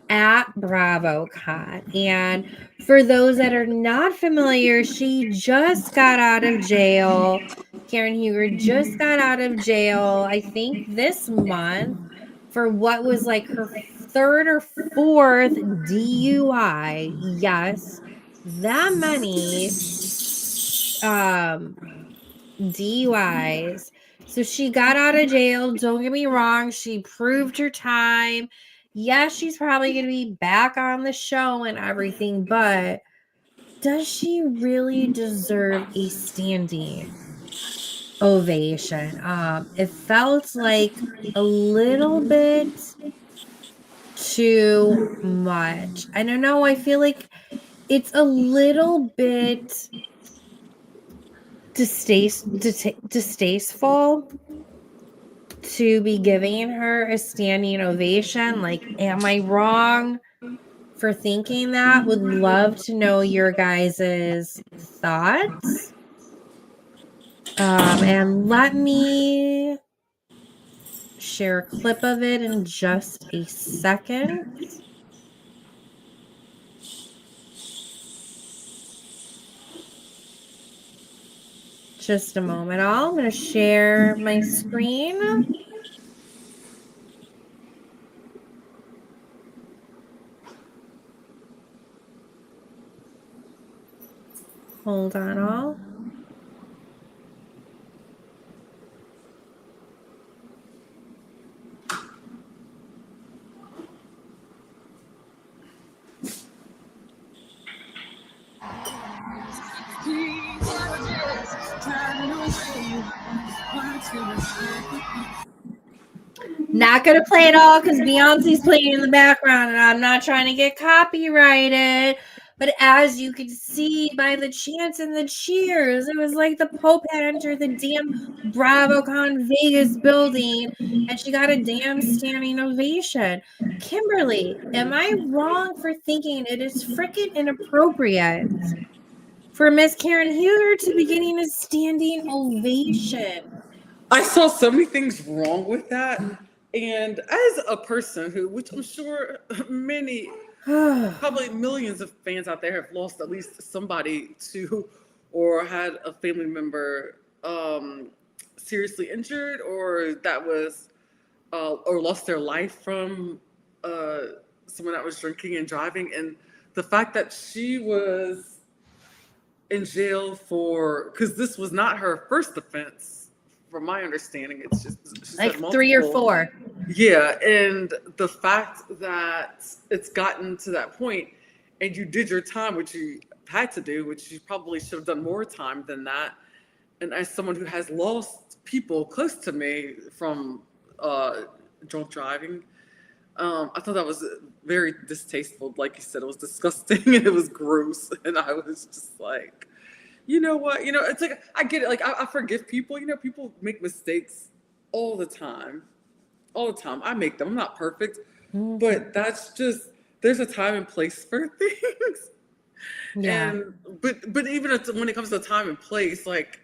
at BravoCon. And for those that are not familiar, she just got out of jail. Karen Huger just got out of jail, I think this month, for what was like her third or fourth DUI. Yes, that many DUIs. So she got out of jail. Don't get me wrong. She proved her time. Yes, she's probably going to be back on the show and everything, but does she really deserve a standing ovation? It felt like a little bit too much. I don't know. I feel like it's a little bit distasteful to be giving her a standing ovation. Like, am I wrong for thinking that? Would love to know your guys' thoughts. And let me share a clip of it in just a second. Just a moment. I'm going to share my screen. Hold on, all. Not gonna play it all because Beyonce's playing in the background and I'm not trying to get copyrighted. But as you can see by the chants and the cheers, it was like the Pope had entered the damn BravoCon Vegas building and she got a damn standing ovation. Kimberly, am I wrong for thinking it is freaking inappropriate for Miss Karen Huger to be getting a standing ovation?
I saw so many things wrong with that. And as a person who, which I'm sure many, probably millions of fans out there have lost at least somebody to, or had a family member seriously injured, or that was, or lost their life from someone that was drinking and driving. And the fact that she was in jail for, because this was not her first offense. From my understanding, it's just
like 3 or 4.
Yeah, and the fact that it's gotten to that point, and you did your time, which you had to do, which you probably should have done more time than that. And as someone who has lost people close to me from drunk driving, I thought that was very distasteful. Like you said, it was disgusting and it was gross, and I was just like, you know what? You know, it's like, I get it. Like, I forgive people. You know, people make mistakes all the time. All the time. I make them. I'm not perfect. But that's just, there's a time and place for things.
Yeah.
And, but even when it comes to time and place, like,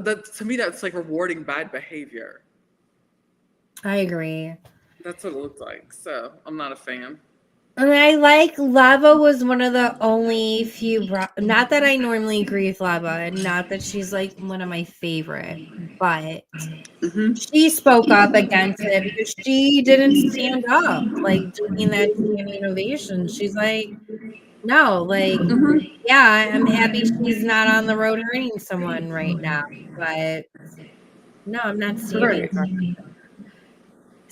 that, to me, that's like rewarding bad behavior.
I agree.
That's what it looks like. So I'm not a fan.
And I like Lava was one of the only few, not that I normally agree with Lava, and not that she's like one of my favorite, but she spoke up against it because she didn't stand up like during that standing ovation. She's like, no, like, yeah, I'm happy she's not on the road hurting someone right now, but no, I'm not standing for her.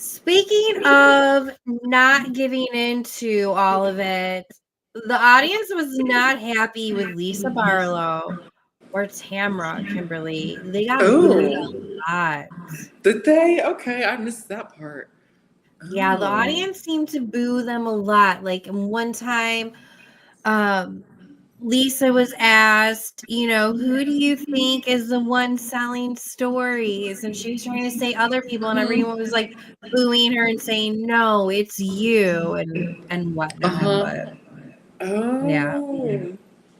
Speaking of not giving into all of it, the audience was not happy with Lisa Barlow or Tamra, Kimberly. They got booed a lot.
Did they? Okay, I missed that part.
Yeah, the audience seemed to boo them a lot. Like one time, Lisa was asked, you know, who do you think is the one selling stories? And she was trying to say other people, and everyone was like booing her and saying, no, it's you, and whatnot. But yeah.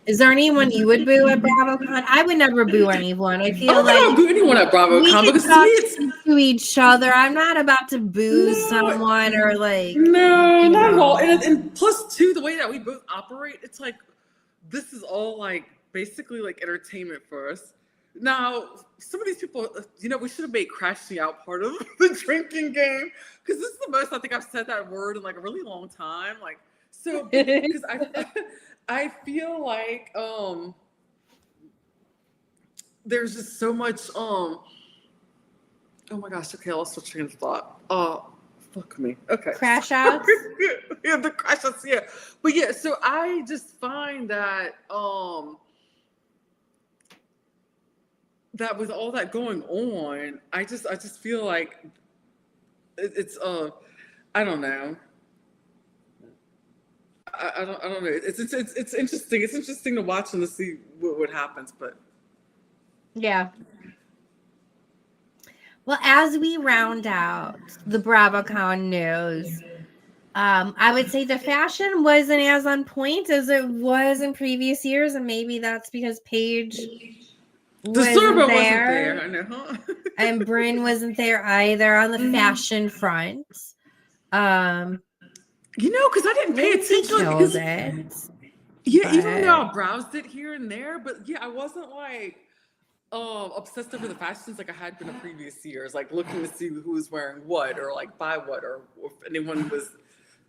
Is there anyone you would boo at BravoCon? I would never boo anyone. I feel like
I don't boo anyone at BravoCon
we
because
can talk to each other. I'm not about to boo someone or like
not at all. And plus, too, the way that we both operate, it's like this is all like basically like entertainment for us. Now, some of these people, you know, we should have made crashing out part of the drinking game because this is the most I think I've said that word in like a really long time. Like, so because I feel like there's just so much oh my gosh, okay, I lost the train of thought. Fuck me. Okay.
Crash outs?
Yeah, the crash outs, yeah. But yeah, so I just find that that with all that going on, I just feel like it's I don't know. I don't know. It's interesting. It's interesting to watch and to see what happens, but
yeah. Well, as we round out the BravoCon news, I would say the fashion wasn't as on point as it was in previous years, and maybe that's because Paige wasn't there.
I know.
And Bryn wasn't there either on the fashion front.
You know, because I didn't pay attention. Even though I browsed it here and there, but yeah, I wasn't like obsessed over the fashions like I had been in previous years, like looking to see who was wearing what or like buy what or if anyone was,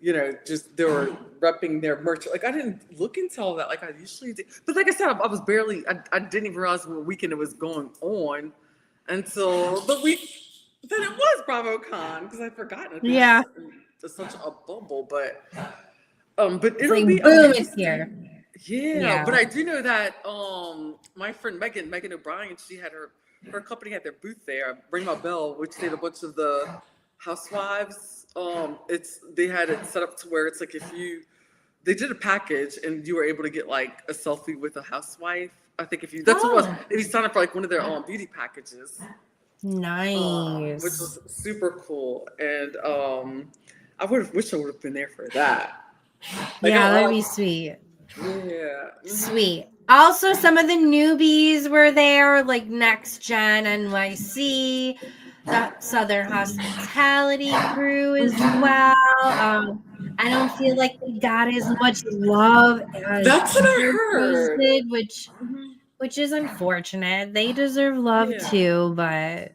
you know, just they were repping their merch. Like I didn't look into all that like I usually do. But like I said, I was barely, I didn't even realize what weekend it was going on until the week. Then it was BravoCon because I'd forgotten.
Yeah.
It's such a bumble, but it'll
like,
be
boom, it's here.
Yeah, but I do know that my friend Megan O'Brien, she had her company had their booth there, Ring My Bell, which did a bunch of the housewives. They had it set up to where it's like they did a package and you were able to get like a selfie with a housewife. I think if you sign up for like one of their beauty packages.
Nice.
Which was super cool. And I wish I would have been there for that. Like,
yeah, that'd be sweet.
Yeah.
Sweet. Also, some of the newbies were there, like Next Gen NYC, the Southern Hospitality crew as well. I don't feel like they got as much love as
that's what I heard.
Did, which is unfortunate. They deserve love too, but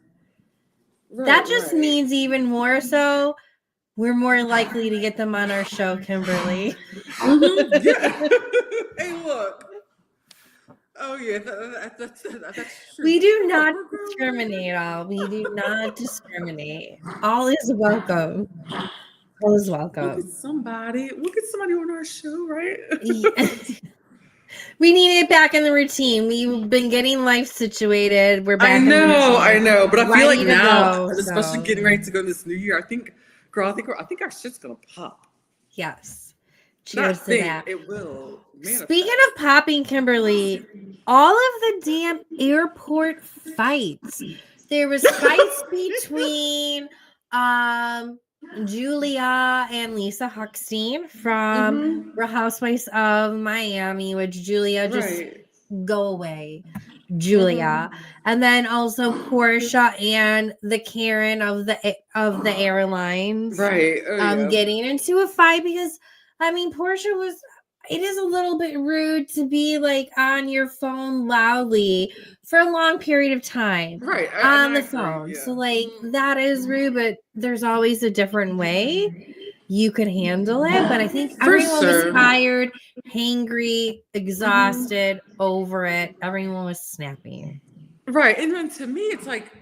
that just means even more so we're more likely to get them on our show, Kimberly.
Yeah. Hey, look. Oh, yeah. That's true.
We do not discriminate, all. We do not discriminate. All is welcome. All is welcome.
We'll get somebody on our show, right?
We need it back in the routine. We've been getting life situated. We're back. I
know. But I feel like now, especially getting ready to go this new year, I think our shit's gonna pop.
Yes. Cheers to that.
It will.
Speaking of popping, Kimberly, all of the damn airport fights. There was fights between Julia and Lisa Huckstein from Real Housewives of Miami, which Julia just go away. Julia, and then also Portia and the Karen of the airlines, getting into a fight because I mean Portia was. It is a little bit rude to be like on your phone loudly for a long period of time, on the phone. Yeah. So like that is rude, but there's always a different way you could handle it. But I think everyone was tired, hangry, exhausted, over it. Everyone was snapping.
Right. And then to me, it's like,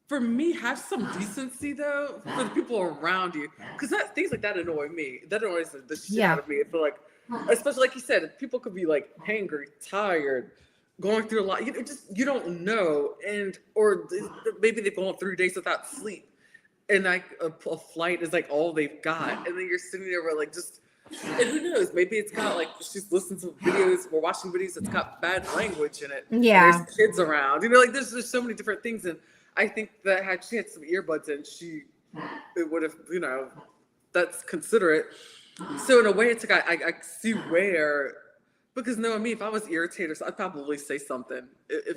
for me, have some decency though for the people around you. Because things like that annoy me. That annoys the shit out of me. I feel like, especially like you said, people could be like hangry, tired, going through a lot. You don't know. Or maybe they've gone 3 days without sleep. And like a flight is like all they've got. And then you're sitting there where like just, and who knows, maybe it's got like, she's listening to videos or watching videos that's got bad language in it.
Yeah.
And there's kids around. Like there's so many different things. And I think that had she had some earbuds in, it would have, that's considerate. So in a way, it's like I see where, because knowing me, if I was irritated, I'd probably say something. If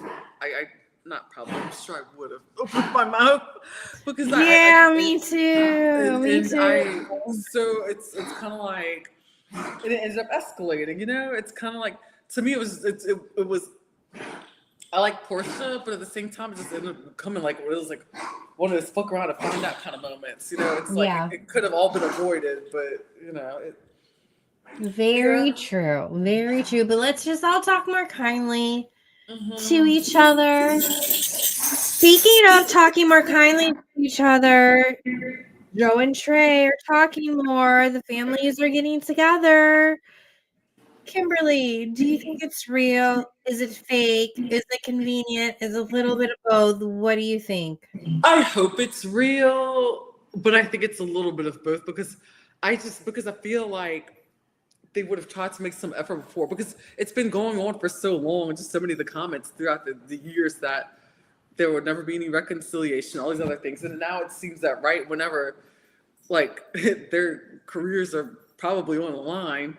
not probably, I'm sure I would have opened my mouth because
me too. Me too.
So it's kind of like, and it ended up escalating. It's kind of like, to me, it was. I like Portia, but at the same time, it just ended up becoming like, it was like one of those fuck around and find out kind of moments. It's like it could have all been avoided, but
Very true. Very true. But let's just all talk more kindly to each other. Speaking of talking more kindly to each other, Joe and Trey are talking more. The families are getting together. Kimberly, do you think it's real? Is it fake? Is it convenient? Is it a little bit of both? What do you think?
I hope it's real, but I think it's a little bit of both because I feel like they would have tried to make some effort before because it's been going on for so long and just so many of the comments throughout the years that there would never be any reconciliation, all these other things. And now it seems that whenever like their careers are probably on the line,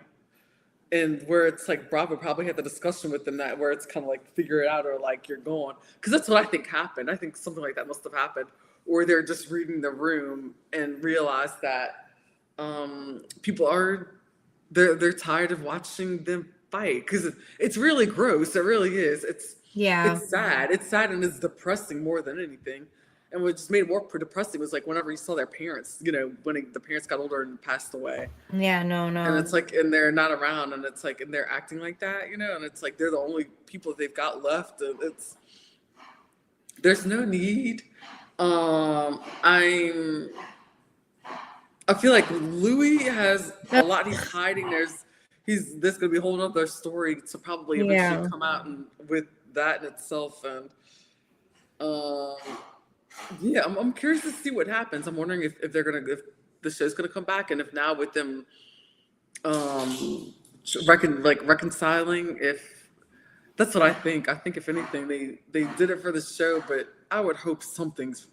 and where it's like Bravo probably had the discussion with them that where it's kind of like figure it out or like you're going, because that's what I think happened. I think something like that must have happened, or they're just reading the room and realize that people are they're tired of watching them fight because it's really gross. It really is. It's sad. It's sad and it's depressing more than anything. And what just made it more depressing was like whenever you saw their parents, when the parents got older and passed away.
Yeah, no.
And it's like, and they're not around, and it's like, and they're acting like that, and it's like they're the only people they've got left. And there's no need. I feel like Louis has a lot he's hiding. There's gonna be a whole other story to probably eventually come out and with that in itself, and I'm curious to see what happens. I'm wondering if the show's gonna come back, and if now with them reconciling, if that's what I think. I think if anything, they did it for the show, but I would hope something's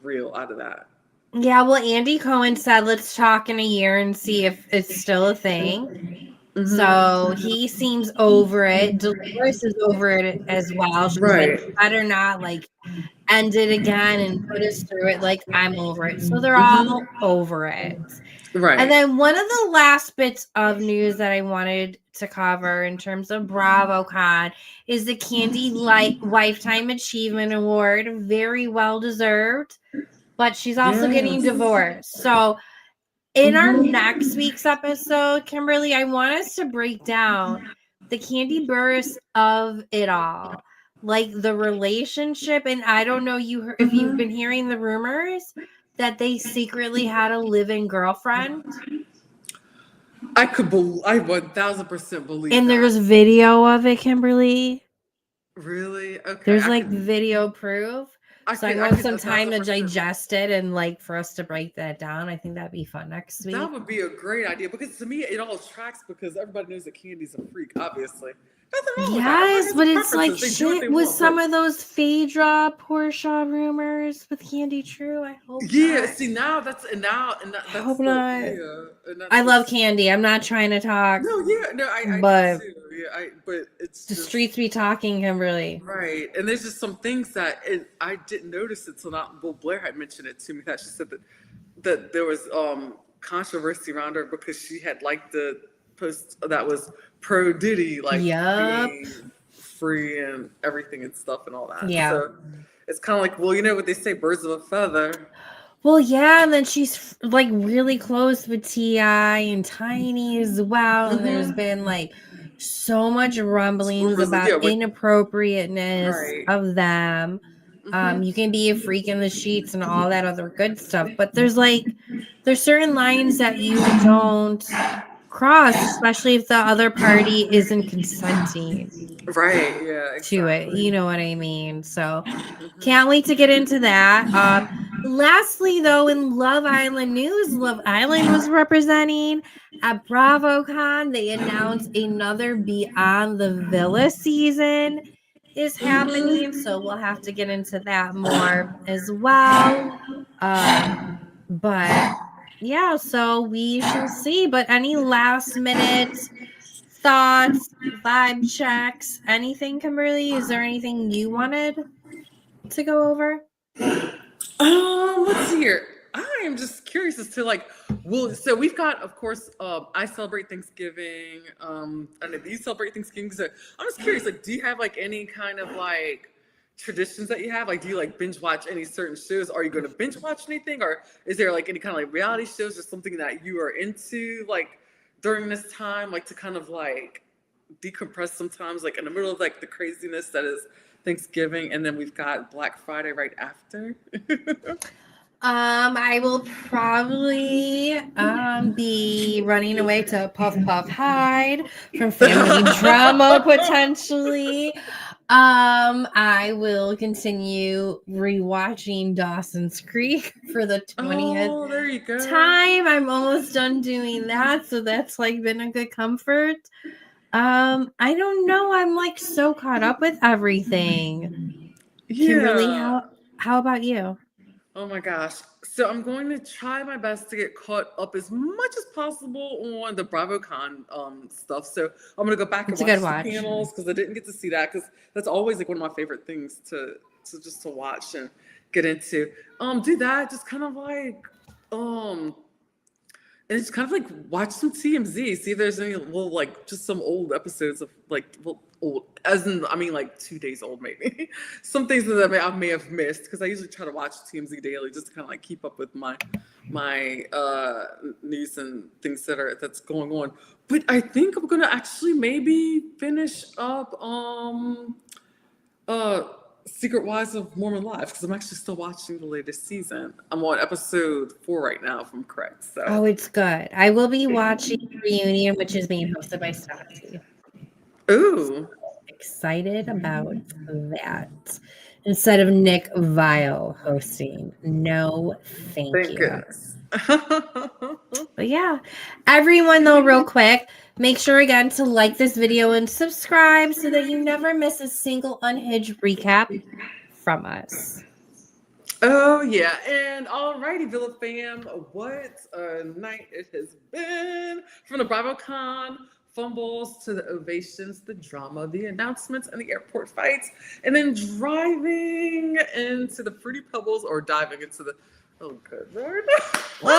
real out of that.
Yeah, well, Andy Cohen said, let's talk in a year and see if it's still a thing. So he seems over it. Dolores is over it as well. She's like, better not end it again and put us through it. Like, I'm over it. So they're all over it.
Right.
And then one of the last bits of news that I wanted to cover in terms of BravoCon is the Candy Lifetime Achievement Award. Very well deserved. But she's also getting divorced. So in our next week's episode, Kimberly, I want us to break down the Candy Burris of it all. Like the relationship. And I don't know if you've been hearing the rumors that they secretly had a live-in girlfriend.
I 1000% believe
and
that.
There's video of it, Kimberly.
Really? Okay.
There's video proof. I want some time to digest it and like for us to break that down. I think that'd be fun next week.
That would be a great idea because to me it all tracks because everybody knows that Candy's a freak, obviously.
Yes, but it's like shit with some of those Phaedra Portia rumors with Candy True. I hope.
Yeah,
not.
see now that's
I hope not. I love Candy. I'm not trying to talk.
No, yeah, no, I
but
do. Yeah, but it's
the streets be talking, Kimberly.
Right, and there's just some things that I didn't notice it till not. Well, Blair had mentioned it to me that she said that there was controversy around her because she had liked the post that was pro Diddy, like being free and everything and stuff and all that.
Yeah,
so it's kind of like, well, you know what they say, birds of a feather.
Well, yeah, and then she's like really close with T.I. and Tiny as well, and there's been like so much rumblings about inappropriateness of them. You can be a freak in the sheets and all that other good stuff, but there's certain lines that you don't cross, especially if the other party isn't consenting to it. You know what I mean? So can't wait to get into that. Lastly, though, in Love Island news, Love Island was representing at BravoCon. They announced another Beyond the Villa season is happening, so we'll have to get into that more as well. But yeah, so we shall see. But any last minute thoughts, vibe checks, anything, Kimberly? Is there anything you wanted to go over?
Let's see here. I am just curious as to so we've got, of course, I celebrate Thanksgiving. I know you celebrate Thanksgiving. So I'm just curious, do you have any kind of traditions that you have? Do you binge watch any certain shows? Are you going to binge watch anything, or is there any kind of reality shows or something that you are into during this time, to kind of decompress sometimes, in the middle of the craziness that is Thanksgiving, and then we've got Black Friday right after?
I will probably be running away to Puff Puff Hide from family drama potentially. I will continue rewatching Dawson's Creek for the 20th time. I'm almost done doing that, so that's been a good comfort. I don't know. I'm so caught up with everything. Yeah. Kimberly, how about you?
Oh my gosh. So I'm going to try my best to get caught up as much as possible on the BravoCon stuff. So I'm going to go back and watch the panels because I didn't get to see that, because that's always one of my favorite things to watch and get into. Do that, just kind of and it's kind of watch some TMZ, see if there's any just some old episodes of old, as in 2 days old maybe. Some things that I may have missed, because I usually try to watch TMZ daily just to kind of keep up with my news and things that's going on. But I think I'm gonna actually maybe finish up Secret Wives of Mormon Live, because I'm actually still watching the latest season. I'm on episode 4 right now, if I'm correct. So.
Oh, it's good. I will be watching Reunion, which is being hosted by Stassi.
Ooh.
Excited about that. Instead of Nick Vile hosting. No, thank you.
Goodness.
But yeah, everyone though, real quick, make sure again to like this video and subscribe so that you never miss a single Unhinged recap from us.
Oh yeah, and alrighty, Villa fam, what a night it has been. From the BravoCon fumbles to the ovations, the drama, the announcements, and the airport fights, and then driving into the Fruity Pebbles, or diving into the oh good lord. The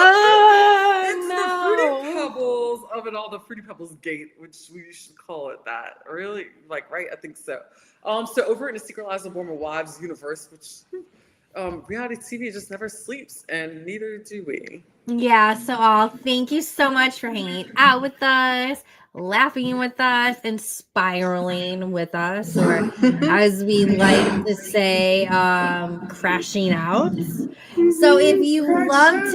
Fruity Pebbles of it all, the Fruity Pebbles gate, which we should call it that. Really? Right? I think so. So over in the Secret Lives of Mormon Wives universe, which reality TV just never sleeps, and neither do we.
Yeah, so thank you so much for hanging out with us, laughing with us, and spiraling with us, or as we like to say, crashing out. So if you love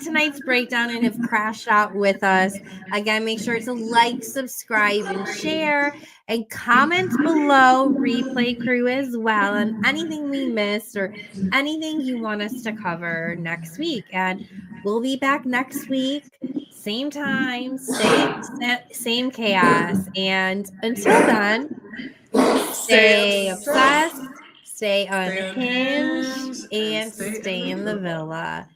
tonight's breakdown and have crashed out with us, again, make sure to like, subscribe, and share. And comment below, replay crew as well, on anything we missed or anything you want us to cover next week. And we'll be back next week, same time, same chaos. And until then, stay obsessed, stay unhinged, and stay in the villa.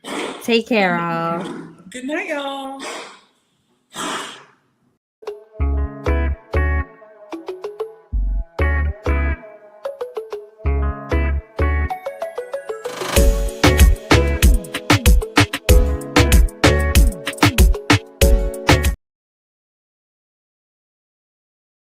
Take care, all.
Good night, y'all.